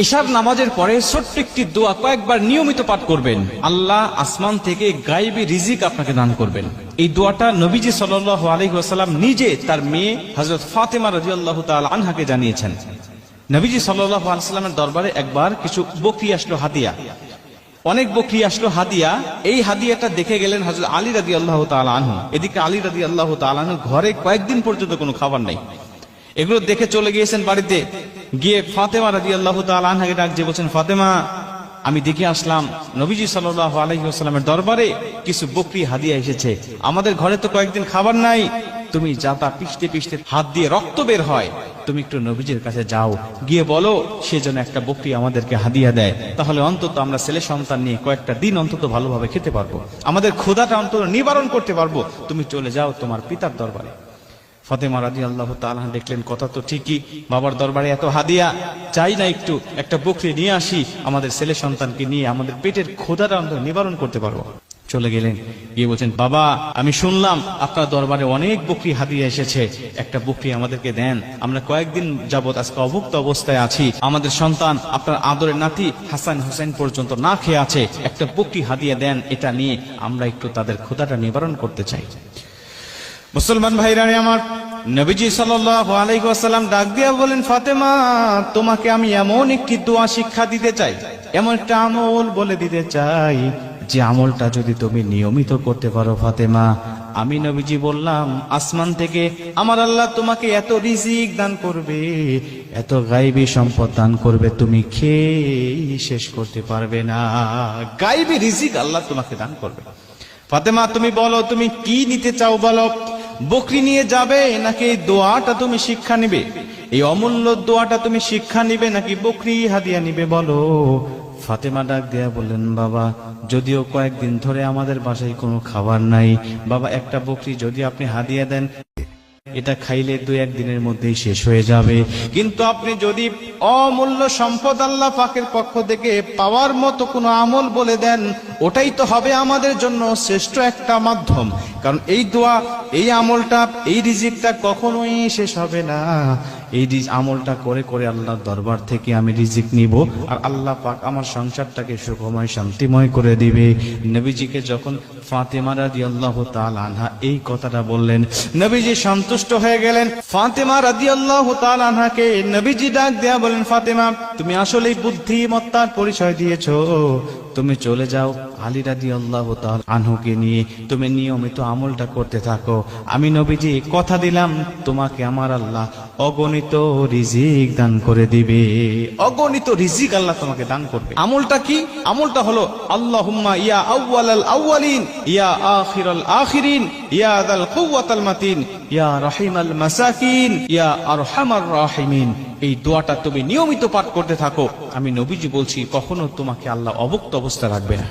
এশার নামাজের পরে ছোট্ট একটি দোয়া কয়েকবার নিয়মিত পাঠ করবেন, আল্লাহ আসমান থেকে গায়বী রিজিক আপনাকে দান করবেন। এই দোয়াটা নবীজি সাল্লাল্লাহু আলাইহি ওয়াসাল্লাম নিজে তার মেয়ে হযরত ফাতেমা রাদিয়াল্লাহু তাআলা আনহাকে জানিয়েছেন। নবীজি সাল্লাল্লাহু আলাইহি ওয়াসাল্লামের দরবারে একবার কিছু বকরি আসলো হাদিয়া, অনেক বকরি আসলো হাদিয়া। এই হাদিয়াটা দেখে গেলেন হযরত আলী রাদিয়াল্লাহু তাআলা আনহু। এদিকে আলী রাদিয়াল্লাহু তাআলা আনহু ঘরে কয়েকদিন পর্যন্ত কোনো খাবার নেই। এগুলো দেখে চলে গিয়েছেন বাড়িতে, গিয়ে ফাতেমা রাদিয়াল্লাহু তাআলা আনহাকে ডাক দিয়ে বলছেন, ফাতেমা, আমি দেখে আসলাম নবীজি সাল্লাল্লাহু আলাইহি ওয়াসাল্লামের দরবারে কিছু বকরি হাদিয়া এসেছে, আমাদের ঘরে তো কয়েকদিন খাবার নাই, তুমি যাতা পিষতে পিষতে হাত দিয়ে রক্ত বের হয়, তুমি একটু নবীজির কাছে যাও, গিয়ে বলো সে যেন একটা বকরি আমাদেরকে হাদিয়া দেয়, তাহলে অন্তত আমরা ছেলে সন্তান নিয়ে কয়েকটা দিন অন্তত ভালোভাবে খেতে পারবো, আমাদের ক্ষুধাটা অন্তত নিবারণ করতে পারবো, তুমি চলে যাও তোমার পিতার দরবারে। ফাতেমা রাদিয়াল্লাহু তাআলা দেখলেন কথা তো ঠিকই, বাবার দরবারে এত হাদিয়া, চাই না একটু একটা বকরি নিয়ে আসি, আমাদের ছেলে সন্তানকে নিয়ে আমাদের পেটের ক্ষুধাটা অন্তত নিবারণ করতে পারবো। চলে গেলেন, গিয়ে বলছেন, বাবা, আমি শুনলাম আপনার দরবারে অনেক বকরি হাদিয়া এসেছে, একটা বকরি আমাদেরকে দেন, আমরা কয়েকদিন যাবত আজকে অভুক্ত অবস্থায় আছি, আমাদের সন্তান আপনার আদরের নাতি হাসান হোসেন পর্যন্ত না খেয়ে আছে, একটা বকরি হাদিয়া দেন, এটা নিয়ে আমরা একটু তাদের ক্ষুধাটা নিবারণ করতে চাই। মুসলমান ভাইরা আমার, নবীজি সাল্লাল্লাহু আলাইহি ওয়াসাল্লাম ডাক দিয়া বলেন, ফাতেমা, তোমাকে আমি এমন একটি দোয়া শিক্ষা দিতে চাই, এমন একটা আমল বলে দিতে চাই, যে আমলটা যদি তুমি নিয়মিত করতে পারো ফাতেমা, আমি নবীজি বললাম আসমান থেকে আমার আল্লাহ তোমাকে এত রিজিক দান করবে, এত গায়বী সম্পদ দান করবে, তুমি খেয়ে শেষ করতে পারবে না। গায়বী রিজিক আল্লাহ তোমাকে দান করবে। ফাতেমা, তুমি বলো তুমি কি নিতে চাও, বলো, বকরি নিয়ে যাবে নাকি এই দোয়াটা তুমি শিক্ষা নিবে, এই অমূল্য দোয়াটা তুমি শিক্ষা নিবে নাকি বকরি হাদিয়া নিবে, বলো। ফাতেমা ডাক দেয়া বললেন, বাবা, যদিও কয়েকদিন ধরে আমাদের বাসায় কোনো খাবার নাই, বাবা, একটা বকরি যদি আপনি হাদিয়া দেন, এটা খাইলে 2-1 দিনের মধ্যেই শেষ হয়ে যাবে, কিন্তু আপনি যদি অমূল্য সম্পদ আল্লাহ পাকের পক্ষ থেকে পাওয়ার মতো কোনো আমল বলে দেন, ওটাই তো হবে আমাদের জন্য শ্রেষ্ঠ একটা মাধ্যম, কারণ এই দোয়া, এই আমলটা, এই রিজিকটা কখনোই শেষ হবে না। এই আমলটা করে করে আল্লাহর দরবার থেকে আমি রিজিক নিব, আর আল্লাহ পাক আমার সংসারটাকে সুখময় শান্তিময় করে দিবে। নবীজিকে যখন ফাতেমা রাদিয়াল্লাহু তাআলা আনহা এই কথাটা বললেন, নবীজি সন্তুষ্ট হয়ে গেলেন। ফাতেমা রাদিয়াল্লাহু তাআলা আনহাকে নবীজি ডাক দেয়া বলেন, ফাতেমা, তুমি আসলেই বুদ্ধিমত্তার পরিচয় দিয়েছো, তুমি চলে যাও আলী রাদিয়াল্লাহু তাআলা আনহুকে নিয়ে তুমি নিয়মিত আমলটা করতে থাকো, আমি নবীজি কথা দিলাম তোমাকে আমার আল্লাহ অগণিত রিজিক দান করে দিবে, অগণিত রিজিক আল্লাহ তোমাকে দান করবে। আমলটা কি? আমলটা হলো আল্লাহুম্মা ইয়া আউয়ালাল আউয়ালিন, ইয়া আখিরাল আখিরিন, ইয়া যাল কুওয়াতাল মাতিন, ইয়া রাহিমাল মাসাকিন, ইয়া আরহামার রাহিমিন। এই দোয়াটা তুমি নিয়মিত পাঠ করতে থাকো, আমি নবীজি বলছি কখনো তোমাকে আল্লাহ অভুক্ত অবস্থা রাখবে না।